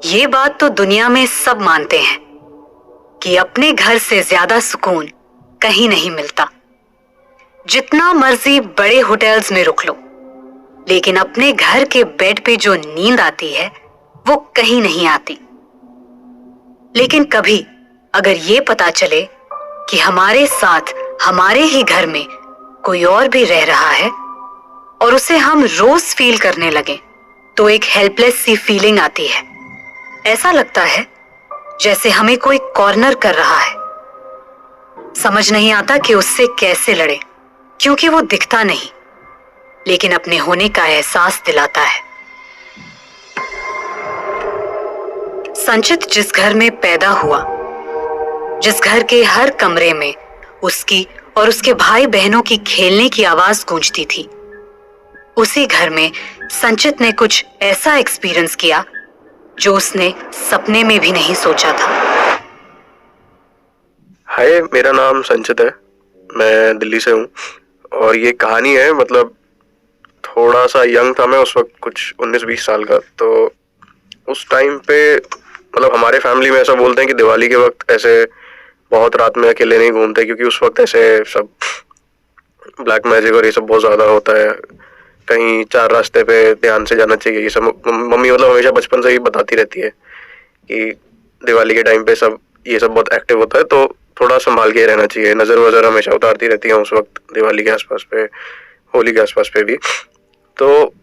ये बात तो दुनिया में सब मानते हैं कि अपने घर से ज्यादा सुकून कहीं नहीं मिलता। जितना मर्जी बड़े होटल्स में रुक लो, लेकिन अपने घर के बेड पे जो नींद आती है वो कहीं नहीं आती। लेकिन कभी अगर ये पता चले कि हमारे साथ हमारे ही घर में कोई और भी रह रहा है और उसे हम रोज फील करने लगे, तो एक हेल्पलेस सी फीलिंग आती है। ऐसा लगता है जैसे हमें कोई कॉर्नर कर रहा है। समझ नहीं आता कि उससे कैसे लड़े, क्योंकि वो दिखता नहीं लेकिन अपने होने का एहसास दिलाता है। संचित जिस घर में पैदा हुआ, जिस घर के हर कमरे में उसकी और उसके भाई बहनों की खेलने की आवाज गूंजती थी, उसी घर में संचित ने कुछ ऐसा एक्सपीरियंस किया जो उसने सपने में भी नहीं सोचा था। हाय, मेरा नाम संचित है। मैं दिल्ली से हूँ और ये कहानी है, मतलब थोड़ा सा यंग था मैं उस वक्त, कुछ 19-20 साल का। तो उस टाइम पे मतलब हमारे फैमिली में ऐसा बोलते हैं कि दिवाली के वक्त ऐसे बहुत रात में अकेले नहीं घूमते, क्योंकि उस वक्त ऐसे सब ब्लैक मैजिक और ये सब बहुत ज़्यादा होता है। कहीं चार रास्ते पे ध्यान से जाना चाहिए, ये सब मम्मी मतलब हमेशा बचपन से ही बताती रहती है कि दिवाली के टाइम पे सब ये सब बहुत एक्टिव होता है, तो थोड़ा संभाल के रहना चाहिए। नज़र वज़र हमेशा उतारती रहती है उस वक्त दिवाली के आसपास पे, होली के आसपास पे भी। तो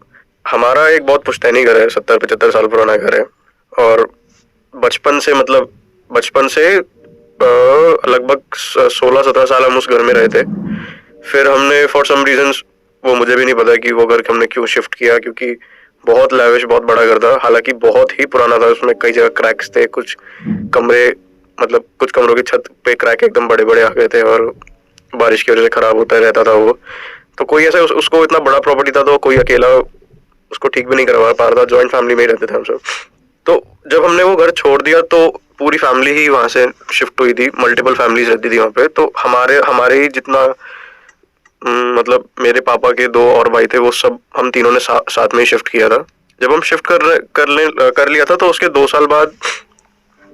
हमारा एक बहुत पुश्तैनी घर है, 70-75 साल पुराना घर है। और बचपन से लगभग 16-17 साल हम उस घर में रहे थे। फिर हमने फॉर सम रीजंस, वो मुझे भी नहीं पता कि वो घर हमने क्यों शिफ्ट किया, क्योंकि बहुत लैविश, बहुत बड़ा घर था। हालांकि बहुत ही पुराना था, उसमें कई जगह क्रैक्स थे, कुछ कमरे मतलब कुछ कमरों की छत पे क्रैक एकदम बड़े बड़े आ गए थे और बारिश की वजह से खराब होता रहता था वो। तो कोई ऐसा उसको इतना बड़ा प्रॉपर्टी था तो कोई अकेला उसको ठीक भी नहीं करवा पा रहा था। जॉइंट फैमिली में ही रहते थे हम सब। तो जब हमने वो घर छोड़ दिया तो पूरी फैमिली ही वहाँ से शिफ्ट हुई थी, मल्टीपल फैमिलीज रहती थी वहाँ पे। तो हमारे ही जितना मतलब मेरे पापा के 2 और भाई थे, वो सब हम तीनों ने साथ में ही शिफ्ट किया था। जब हम शिफ्ट कर लिया था तो उसके 2 साल बाद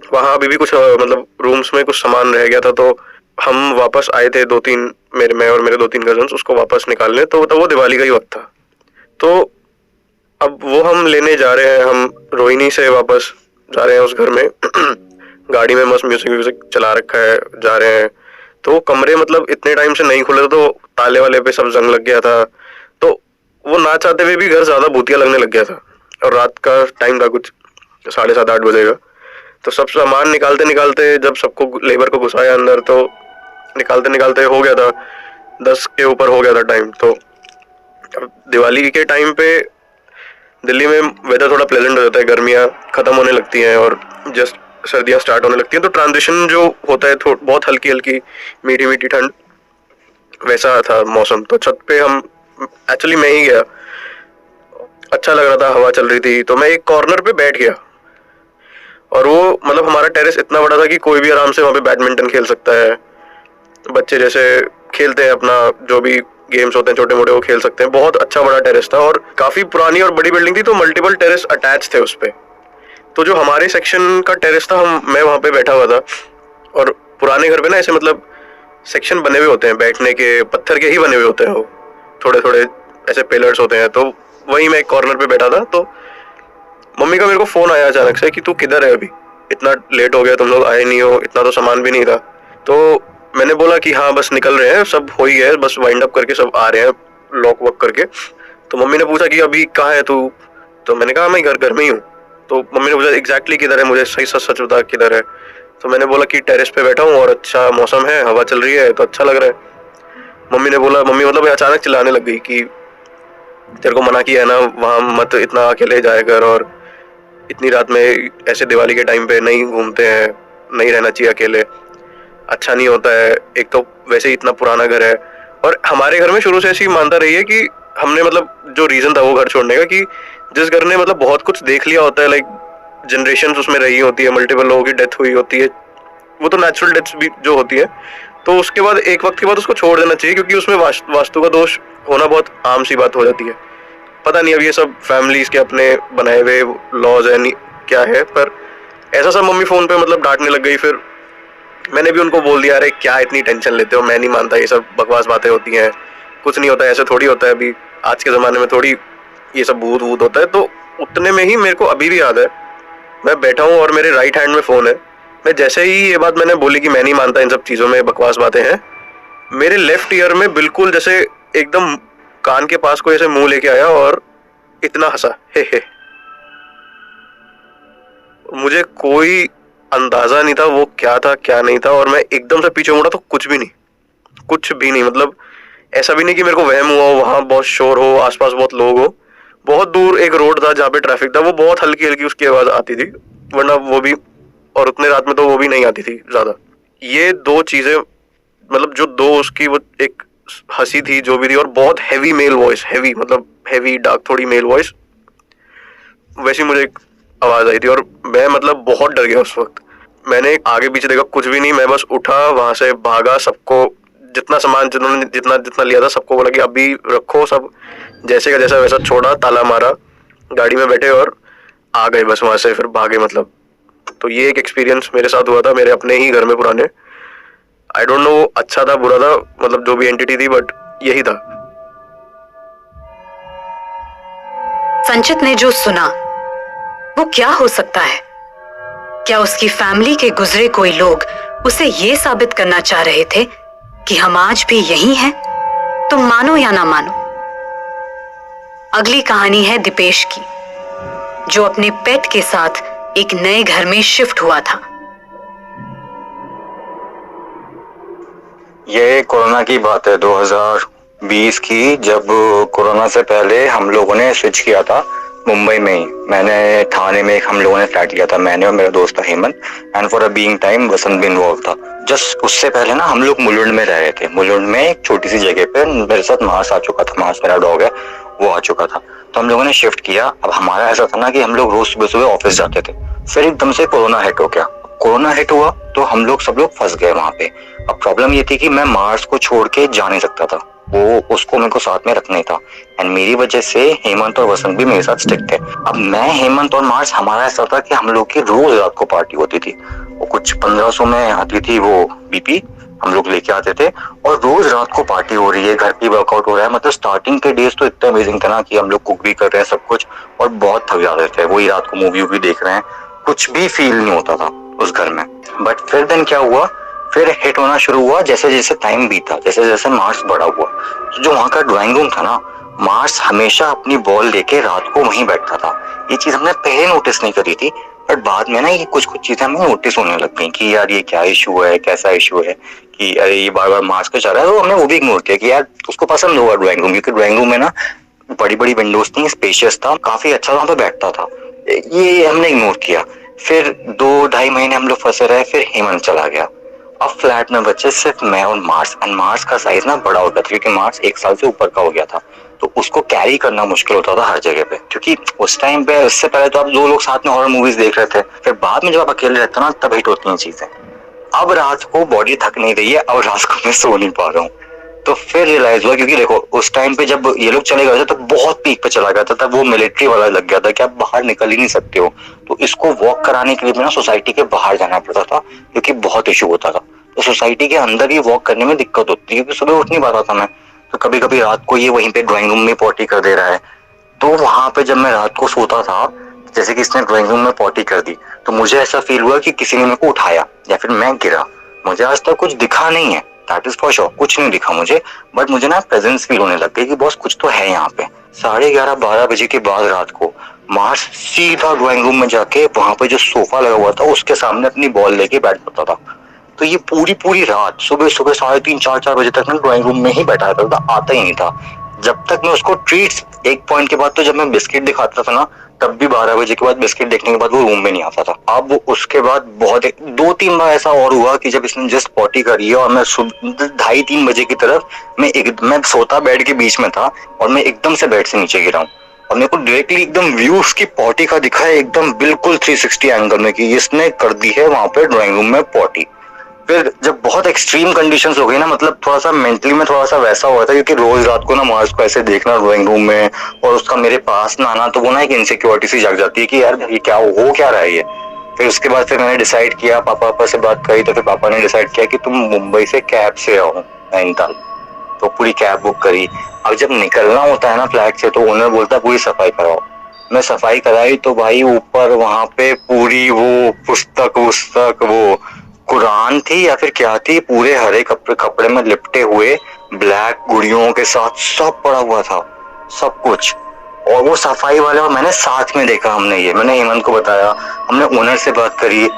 वहाँ अभी भी कुछ मतलब रूम्स में कुछ सामान रह गया था, तो हम वापस आए थे। मैं और मेरे 2-3 कजन्स उसको वापस निकालने। तो वो दिवाली का ही वक्त था। तो अब वो हम लेने जा रहे हैं, हम रोहिणी से वापस जा रहे हैं उस घर में। गाड़ी में मस्त म्यूजिक चला रखा है, जा रहे हैं। तो कमरे मतलब इतने टाइम से नहीं खुले, तो ताले वाले पे सब जंग लग गया था। तो वो ना चाहते हुए भी घर ज्यादा भूतिया लगने लग गया था। और रात का टाइम था, कुछ 7:30-8 बजेगा। तो सब सामान निकालते निकालते जब सबको लेबर को घुसाया अंदर, तो निकालते निकालते हो गया था 10 के ऊपर हो गया था टाइम। तो दिवाली के टाइम पे दिल्ली में वेदर थोड़ा प्लेजेंट हो जाता है, गर्मियाँ खत्म होने लगती हैं और जस्ट सर्दियाँ स्टार्ट होने लगती हैं। तो ट्रांजिशन जो होता है बहुत हल्की हल्की मीठी मीठी ठंड, वैसा था मौसम। तो छत पे हम एक्चुअली मैं ही गया, अच्छा लग रहा था, हवा चल रही थी, तो मैं एक कॉर्नर पे बैठ गया। और वो मतलब हमारा टेरेस इतना बड़ा था कि कोई भी आराम से वहाँ पे बैडमिंटन खेल सकता है। बच्चे जैसे खेलते हैं अपना जो भी गेम्स होते हैं छोटे मोटे, वो खेल सकते हैं। बहुत अच्छा बड़ा टेरेस था और काफी पुरानी और बड़ी बिल्डिंग थी, तो मल्टीपल टेरेस अटैच थे उस पे। तो जो हमारे सेक्शन का टेरेस था, मैं वहाँ पे बैठा हुआ था। और पुराने घर पे ना ऐसे मतलब सेक्शन बने हुए होते हैं बैठने के, पत्थर के ही बने हुए होते हैं वो, थोड़े थोड़े ऐसे पिलर्स होते हैं। तो वहीं मैं एक कॉर्नर पे बैठा था। तो मम्मी का मेरे को फोन आया अचानक से कि तू किधर है, अभी इतना लेट हो गया, तुम लोग आए नहीं हो, इतना तो सामान भी नहीं था। तो मैंने बोला कि हाँ बस निकल रहे हैं, सब हो ही गया, बस वाइंड अप करके सब आ रहे हैं लॉक वॉक करके। तो मम्मी ने पूछा कि अभी कहाँ है तू? तो मैंने कहा मैं घर में ही हूँ। तो मम्मी ने पूछा एग्जैक्टली किधर है, मुझे सही सच बता किधर है। तो मैंने बोला कि टेरेस पे बैठा हूँ और अच्छा मौसम है, हवा चल रही है, तो अच्छा लग रहा है। मम्मी मतलब अचानक चिल्लाने लग गई कि तेरे को मना किया है ना, वहाँ मत इतना अकेले जाया कर, और इतनी रात में ऐसे दिवाली के टाइम पे नहीं घूमते हैं, नहीं रहना चाहिए अकेले, अच्छा नहीं होता है। एक तो वैसे ही इतना पुराना घर है। और हमारे घर में शुरू से ऐसी मानता रही है कि हमने मतलब जो रीजन था वो घर छोड़ने का, कि जिस घर ने मतलब बहुत कुछ देख लिया होता है, लाइक जनरेशन उसमें रही होती है, मल्टीपल लोगों की डेथ हुई होती है, वो तो नेचुरल डेथ्स भी जो होती है, तो उसके बाद एक वक्त के बाद उसको छोड़ देना चाहिए, क्योंकि उसमें वास्तु का दोष होना बहुत आम सी बात हो जाती है। पता नहीं अब ये सब फैमिलीज के अपने बनाए हुए लॉज है, क्या है, पर ऐसा सब मम्मी फ़ोन पे मतलब डांटने लग गई। फिर मैंने भी उनको बोल दिया, अरे क्या इतनी टेंशन लेते हो, मैं नहीं मानता, ये सब बकवास बातें होती हैं, कुछ नहीं होता है, ऐसे थोड़ी होता है, अभी आज के ज़माने में थोड़ी ये सब भूत वूत होता है। तो उतने में ही मेरे को अभी भी याद है, मैं बैठा हूँ और मेरे राइट हैंड में फ़ोन है। मैं जैसे ही ये बात मैंने बोली कि मैं नहीं मानता इन सब चीज़ों में, बकवास बातें हैं, मेरे लेफ्ट ईयर में बिल्कुल जैसे एकदम कान के पास कोई ऐसे मुंह लेके आया और इतना हंसा, हे। मुझे कोई अंदाजा नहीं था वो क्या था क्या नहीं था, और मैं एकदम से पीछे मुड़ा तो कुछ भी नहीं। मतलब ऐसा भी नहीं कि मेरे को वहम हुआ हो, वहां बहुत शोर हो, आसपास बहुत लोग हो। बहुत दूर एक रोड था जहाँ पे ट्रैफिक था, वो बहुत हल्की हल्की उसकी आवाज आती थी, वरना वो भी, और उतने रात में तो वो भी नहीं आती थी ज्यादा। ये दो चीजें, मतलब जो दो उसकी वो एक हंसी थी जो भी थी, और बहुत हैवी मेल वॉइस, हैवी मतलब हैवी डार्क थोड़ी मेल वॉइस, वैसी मुझे एक आवाज आई थी। और मैं मतलब बहुत डर गया उस वक्त। मैंने आगे पीछे देखा, कुछ भी नहीं, मैं बस उठा, वहां से भागा, सबको जितना सामान जिन्होंने जितना जितना लिया था सबको बोला कि अभी रखो, सब जैसे का जैसा वैसा छोड़ा, ताला मारा, गाड़ी में बैठे और आ गए बस वहां से, फिर भागे मतलब। तो ये एक एक्सपीरियंस मेरे साथ हुआ था मेरे अपने ही घर में पुराने। आई डोंट नो अच्छा था बुरा था, मतलब जो भी एंटिटी थी, बट यही था। संचित ने जो सुना वो क्या हो सकता है? क्या उसकी फैमिली के गुजरे कोई लोग उसे ये साबित करना चाह रहे थे कि हम आज भी यही हैं? तुम मानो या ना मानो, अगली कहानी है दीपेश की, जो अपने पेट के साथ एक नए घर में शिफ्ट हुआ था। ये कोरोना की बात है, 2020 की, जब कोरोना से पहले हम लोगों ने स्विच किया था मुंबई में ही। मैंने थाने में हम लोगों ने फ्लैट लिया था, मैंने और मेरा दोस्त था Hemant, and for a being time Vasant भी इन्वॉल्व था। जस्ट उससे पहले ना हम लोग मुलुंड में रह रहे थे। मुलुंड में एक छोटी सी जगह पे मेरे साथ मार्स आ चुका था, मार्स मेरा डॉग है, वो आ चुका था। तो हम लोगों ने शिफ्ट किया। अब हमारा ऐसा था ना कि हम लोग रोज सुबह सुबह ऑफिस जाते थे। फिर एकदम से कोरोना हिट हो गया। कोरोना हिट हुआ तो हम लोग सब लोग फंस गए वहां पे। अब प्रॉब्लम ये थी कि मैं मार्स को छोड़ के जा नहीं सकता था, वो उसको मेरे को साथ में रखना ही था, एंड मेरी वजह से हेमंत और वसंत भी मेरे साथ स्टिक थे। अब मैं, हेमंत और मार्स, हमारा ऐसा था कि हम लोग की रोज रात को पार्टी होती थी। वो कुछ 1500 में आती थी वो बीपी, हम लोग लेके आते थे, और रोज रात को पार्टी हो रही है, घर पे वर्कआउट हो रहा है। मतलब स्टार्टिंग के डेज तो इतना अमेजिंग था ना कि हम लोग कुक भी कर रहे हैं सब कुछ, और बहुत थक जाते थे। वही रात को मूवी वूवी देख रहे हैं, कुछ भी फील नहीं होता था उस घर में। बट फिर दिन क्या हुआ, फिर हिट होना शुरू हुआ जैसे जैसे टाइम बीता, जैसे जैसे मार्स बड़ा हुआ। तो जो वहाँ का ड्राइंग रूम था ना, मार्स हमेशा अपनी बॉल लेके रात को वहीं बैठता था। ये चीज हमने पहले नोटिस नहीं करी थी, बट बाद में ना ये कुछ कुछ चीजें हमें नोटिस होने लग गई कि यार ये क्या इशू है, कैसा इशू है, कि अरे ये बार बार मार्स पे चल रहा है। तो हमने वो भी इग्नोर किया कि यार उसको पसंद होगा ड्राइंग रूम, क्योंकि ड्राइंग रूम में ना बड़ी बड़ी विंडोज थी, स्पेशियस था, काफी अच्छा वहां पे बैठता था। ये हमने इग्नोर किया। फिर 2-2.5 महीने हम लोग फंसे रहे, फिर हेमंत चला गया। अब फ्लैट में बचे सिर्फ मैं और मार्स, एंड मार्स का साइज ना बड़ा हो गया था, क्योंकि मार्स 1 साल से ऊपर का हो गया था। तो उसको कैरी करना मुश्किल होता था हर जगह पे, क्योंकि उस टाइम पे, उससे पहले तो आप 2 लोग साथ में हॉरर मूवीज देख रहे थे, फिर बाद में जब आप अकेले रहते ना तब हिट होती हैं चीजें। अब रात को बॉडी थक नहीं रही है, अब रात को मैं सो नहीं पा रहा हूँ। तो फिर रियलाइज हुआ, क्योंकि देखो उस टाइम पे जब ये लोग चले गए थे तो बहुत पीक पे चला गया था, तब वो मिलिट्री वाला लग गया था कि आप बाहर निकल ही नहीं सकते हो। तो इसको वॉक कराने के लिए ना सोसाइटी के बाहर जाना पड़ता था, क्योंकि बहुत इशू होता था। तो सोसाइटी के अंदर ही वॉक करने में दिक्कत होती थी, क्योंकि सुबह उठ नहीं पाता था मैं। तो कभी कभी रात को ये वहीं पे ड्राइंग रूम में पॉटी कर दे रहा है। तो वहां पे जब मैं रात को सोता था, जैसे कि इसने ड्राइंग रूम में पॉटी कर दी, तो मुझे ऐसा फील हुआ कि किसी ने मेरे को उठाया या फिर मैं गिरा। मुझे आज तक कुछ दिखा नहीं है, दैट इज फॉर श्योर, कुछ नहीं दिखा मुझे, बट मुझे ना प्रेजेंस फील होने लग गई कि बॉस कुछ तो है यहाँ पे। 11:30-12 बजे के बाद रात को मार्स सीधा ड्राइंग रूम में जाके वहां पे जो सोफा लगा हुआ था उसके सामने अपनी बॉल लेके बैठ जाता था। तो ये पूरी पूरी रात सुबह सुबह 3:30-4 बजे तक ना ड्राइंग रूम में ही बैठा रहता था, आता ही नहीं था। जब तक मैं उसको ट्रीट्स, एक पॉइंट के बाद तो जब मैं बिस्किट दिखाता था ना, तब भी 12 बजे के बाद बिस्किट देखने के बाद वो रूम में नहीं आता था। अब वो उसके बाद बहुत 2-3 बार ऐसा और हुआ कि जब इसने जस्ट पॉटी करी है और मैं सुबह 2:30-3 बजे की तरफ मैं सोता बेड के बीच में था और मैं एकदम से बेड से नीचे गिरा हूँ, और मेरे को डायरेक्टली एकदम व्यू उसकी पॉटी का दिखा है, एकदम बिल्कुल 360 एंगल में, कि इसने कर दी है वहां पे ड्राइंग रूम में पॉटी। फिर जब बहुत एक्सट्रीम कंडीशंस हो गई ना, मतलब थोड़ा सा मेंटली में थोड़ा सा वैसा हुआ था, क्योंकि रोज रात को ना मार्स को ऐसे देखना ड्राइंग रूम में और उसका मेरे पास ना आना, तो वो ना एक इनसिक्योरिटी सी जाग जाती है कि यार ये क्या हो क्या रहा है ये। फिर उसके बाद फिर मैंने डिसाइड किया, पापा से बात करी, तो फिर पापा ने डिसाइड किया कि तुम मुंबई से कैब से आओ नैनीताल। तो पूरी कैब बुक करी। अब जब निकलना होता है ना फ्लैट से, तो ओनर बोलता है पूरी सफाई कराओ। मैं सफाई कराई तो भाई ऊपर वहां पे पूरी वो पुस्तक वो कुरान थी या फिर क्या थी, पूरे हरे कपड़े में लिपटे हुए ब्लैक गुड़ियों के साथ सब पड़ा हुआ था, सब कुछ। और वो सफाई वाले और मैंने साथ में देखा, हमने ये मैंने हेमंत को बताया, हमने ओनर से बात करी।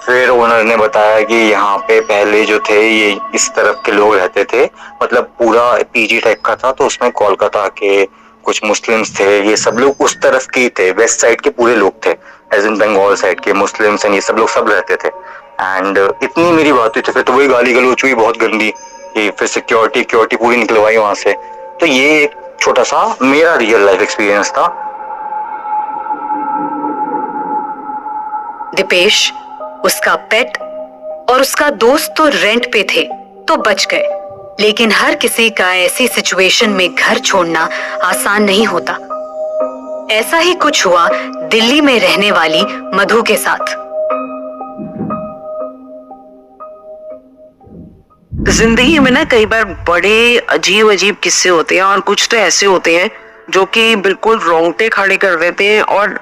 फिर ओनर ने बताया कि यहाँ पे पहले जो थे ये इस तरफ के लोग रहते थे, मतलब पूरा पीजी टाइप का था, तो उसमें कोलकाता के कुछ मुस्लिम्स थे, ये सब लोग उस तरफ के ही थे, वेस्ट साइड के पूरे लोग थे, एज इन बंगाल साइड के मुस्लिम्स एंड ये सब लोग सब रहते थे। एंड इतनी मेरी बात हुई थी, फिर तो वही गाली गलौच हुई बहुत गंदी, कि फिर सिक्योरिटी पूरी निकलवाई वहां से। तो ये एक छोटा सा मेरा रियल लाइफ एक्सपीरियंस था। दीपेश, उसका पेट और उसका दोस्त तो रेंट पे थे तो बच गए, लेकिन हर किसी का ऐसी सिचुएशन में घर छोड़ना आसान नहीं होता। ऐसा ही कुछ हुआ दिल्ली में रहने वाली मधु के साथ। जिंदगी में ना कई बार बड़े अजीब अजीब किस्से होते हैं, और कुछ तो ऐसे होते हैं जो कि बिल्कुल रोंगटे खड़े कर देते हैं और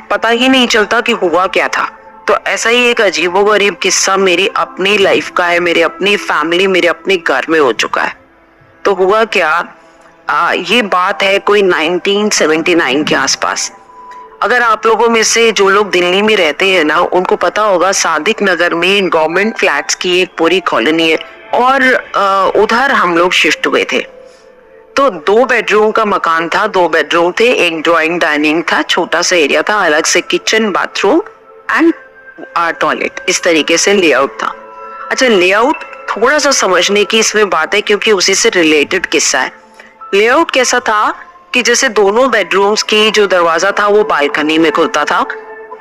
पता ही नहीं चलता कि हुआ क्या था। तो ऐसा ही एक अजीबोगरीब किस्सा मेरी अपनी लाइफ का है, मेरे अपनी फैमिली, मेरे अपने घर में हो चुका है। तो हुआ क्या, ये बात है कोई 1979 के आसपास। अगर आप लोगों में से जो लोग दिल्ली में रहते हैं ना, उनको पता होगा सादिक नगर में गवर्नमेंट फ्लैट्स की एक पूरी कॉलोनी है, और उधर हम लोग शिफ्ट हुए थे। तो 2 बेडरूम का मकान था, 2 बेडरूम थे, एक ड्राइंग डाइनिंग था, छोटा सा एरिया था, अलग से किचन बाथरूम एंड टॉयलेट, इस तरीके से लेआउट था। अच्छा, लेआउट थोड़ा सा समझने की इसमें बात है क्योंकि उसी से रिलेटेड किस्सा है। लेआउट कैसा था कि जैसे दोनों बेडरूम्स की जो दरवाजा था वो बालकनी में खुलता था,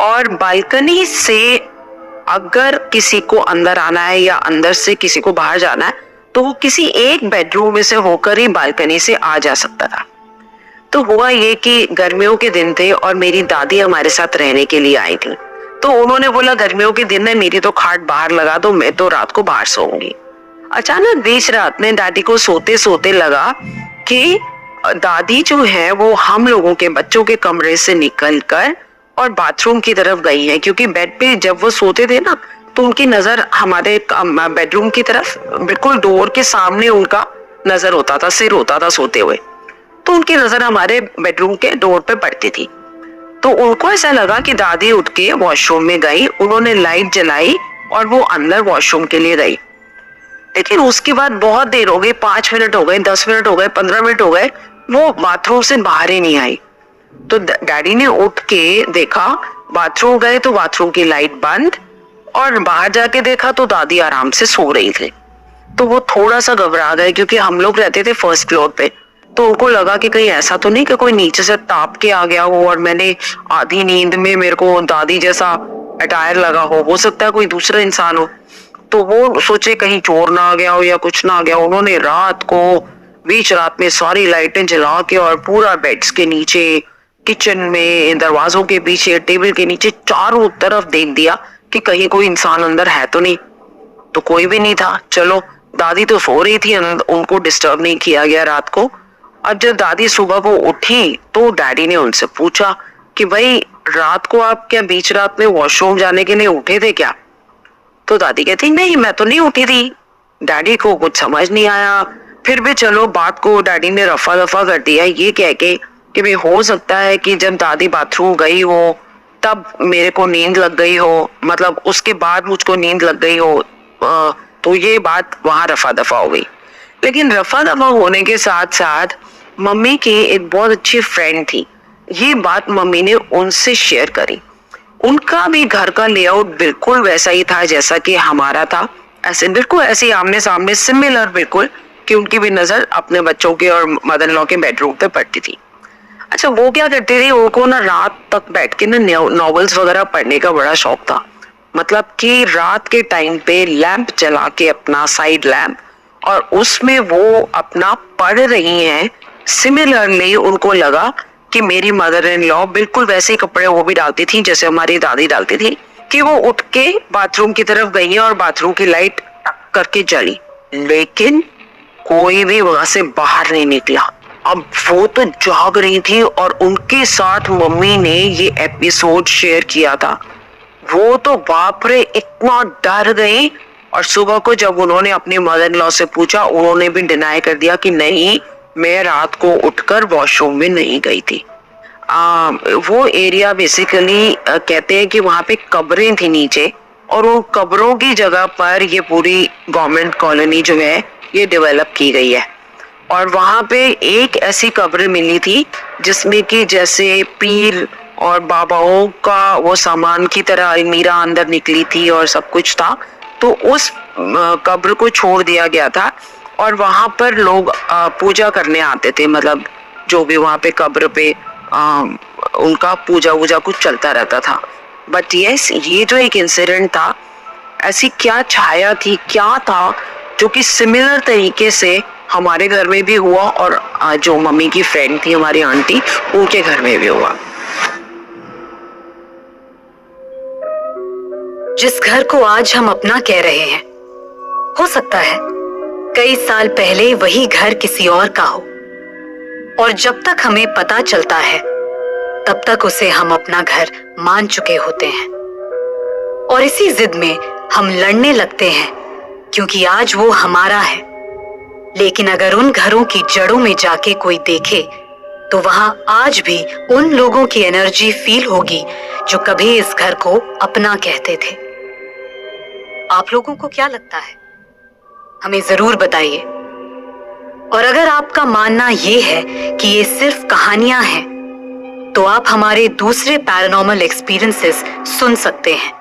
और बालकनी से अगर किसी को अंदर आना है या अंदर से किसी को बाहर जाना है तो वो किसी एक बेडरूम में से होकर ही बालकनी से आ जा सकता था। तो हुआ ये कि गर्मियों के दिन थे और मेरी दादी हमारे साथ रहने के लिए आई थी। तो उन्होंने बोला गर्मियों के दिन है, मेरी तो खाट बाहर लगा दो, मैं तो रात को बाहर सोऊंगी। अचानक बीच रात में दादी को सोते सोते लगा कि दादी जो है वो हम लोगों के बच्चों के कमरे से निकलकर और बाथरूम की तरफ गई है, क्योंकि बेड पे जब वो सोते थे ना तो उनकी नजर हमारे बेडरूम की तरफ, बिल्कुल डोर के सामने उनका नजर होता था, सिर होता था सोते हुए, तो उनकी नजर हमारे बेडरूम के डोर पे पड़ती थी। तो उनको ऐसा लगा कि दादी उठ के वॉशरूम में गई, उन्होंने लाइट जलाई और वो अंदर वॉशरूम के लिए गई। लेकिन उसके बाद बहुत देर हो गई, 5 मिनट हो गए, 10 मिनट हो गए, 15 मिनट हो गए, वो बाथरूम से बाहर ही नहीं आई। तो डैडी ने उठ के देखा, बाथरूम गए तो बाथरूम की लाइट बंद, और बाहर जाके देखा तो दादी आराम से सो रही थी। तो वो थोड़ा सा घबरा गए क्योंकि हम लोग रहते थे फर्स्ट फ्लोर पे, तो उनको लगा कि कहीं ऐसा तो नहीं कि कोई नीचे से टाप के आ गया हो और मैंने आधी नींद में मेरे को दादी जैसा अटायर लगा हो सकता है कोई दूसरा इंसान हो। तो वो सोचे कहीं चोर ना आ गया हो या कुछ ना आ गया। उन्होंने रात को बीच रात में सारी लाइटें जला के और पूरा बेड्स के नीचे, किचन में, दरवाजों के पीछे, टेबल के नीचे, चारों तरफ देख दिया कि कहीं कोई इंसान अंदर है तो नहीं। तो कोई भी नहीं था। चलो, दादी तो सो रही थी, उनको डिस्टर्ब नहीं किया गया रात को। अब जब दादी सुबह को उठी तो डैडी ने उनसे पूछा कि भाई रात को आप क्या बीच रात में वॉशरूम जाने के लिए उठे थे क्या? तो दादी कहती नहीं, मैं तो नहीं उठी थी। डैडी को कुछ समझ नहीं आया। फिर भी चलो, बात को डैडी ने रफा दफा कर दिया ये कह के कि भाई हो सकता है कि जब दादी बाथरूम गई हो तब मेरे को नींद लग गई हो, मतलब उसके बाद मुझको नींद लग गई हो। तो ये बात वहां रफा दफा हो गई। लेकिन रफा दफा होने के साथ साथ मम्मी की एक बहुत अच्छी फ्रेंड थी, ये बात मम्मी ने उनसे शेयर करी। उनका भी घर का लेआउट बिल्कुल वैसा ही था जैसा कि हमारा था, ऐसे बिल्कुल ऐसे आमने सामने सिमिलर, बिल्कुल कि उनकी भी नजर अपने बच्चों के और मदर इन लॉ के बेडरूम पे पड़ती थी। अच्छा, वो क्या करती थी, उनको ना रात तक बैठ के ना नॉवेल्स वगैरह पढ़ने का बड़ा शौक था। मतलब कि रात के टाइम पे लैंप जला के, अपना साइड लैंप, और उसमें वो अपना पढ़ रही हैं। सिमिलरली उनको लगा कि मेरी मदर इन लॉ बिल्कुल वैसे ही कपड़े वो भी डालती थी जैसे हमारी दादी डालती थी, कि वो उठ के बाथरूम की तरफ गई है और बाथरूम की लाइट टक करके जली, लेकिन कोई भी वहां से बाहर नहीं निकला। अब वो तो जाग रही थी और उनके साथ मम्मी ने ये एपिसोड शेयर किया था। वो तो बाप रे इतना डर गए, और सुबह को जब उन्होंने अपनी मदर इन लॉ से पूछा, उन्होंने भी डिनाई कर दिया कि नहीं, मैं रात को उठकर वॉशरूम में नहीं गई थी। वो एरिया बेसिकली कहते हैं कि वहां पे कब्रें थी नीचे, और उन कब्रों की जगह पर ये पूरी गवर्नमेंट कॉलोनी जो है ये डेवलप की गई है। और वहां पे एक ऐसी कब्र मिली थी जिसमें कि जैसे पीर और बाबाओं का वो सामान की तरह अलमीरा अंदर निकली थी और सब कुछ था। तो उस कब्र को छोड़ दिया गया था और वहां पर लोग पूजा करने आते थे, मतलब जो भी वहां पे कब्र पे उनका पूजा वूजा कुछ चलता रहता था। बट यस, ये जो एक इंसिडेंट था, ऐसी क्या छाया थी, क्या था जो कि सिमिलर तरीके से हमारे घर में भी हुआ और जो मम्मी की फ्रेंड थी हमारी आंटी, उनके घर में भी हुआ। जिस घर को आज हम अपना कह रहे हैं, हो सकता है कई साल पहले वही घर किसी और का हो, और जब तक हमें पता चलता है तब तक उसे हम अपना घर मान चुके होते हैं। और इसी जिद में हम लड़ने लगते हैं क्योंकि आज वो हमारा है। लेकिन अगर उन घरों की जड़ों में जाके कोई देखे तो वहां आज भी उन लोगों की एनर्जी फील होगी जो कभी इस घर को अपना कहते थे। आप लोगों को क्या लगता है? हमें जरूर बताइए। और अगर आपका मानना ये है कि ये सिर्फ कहानियां हैं, तो आप हमारे दूसरे पैरानॉर्मल एक्सपीरियंसेस सुन सकते हैं।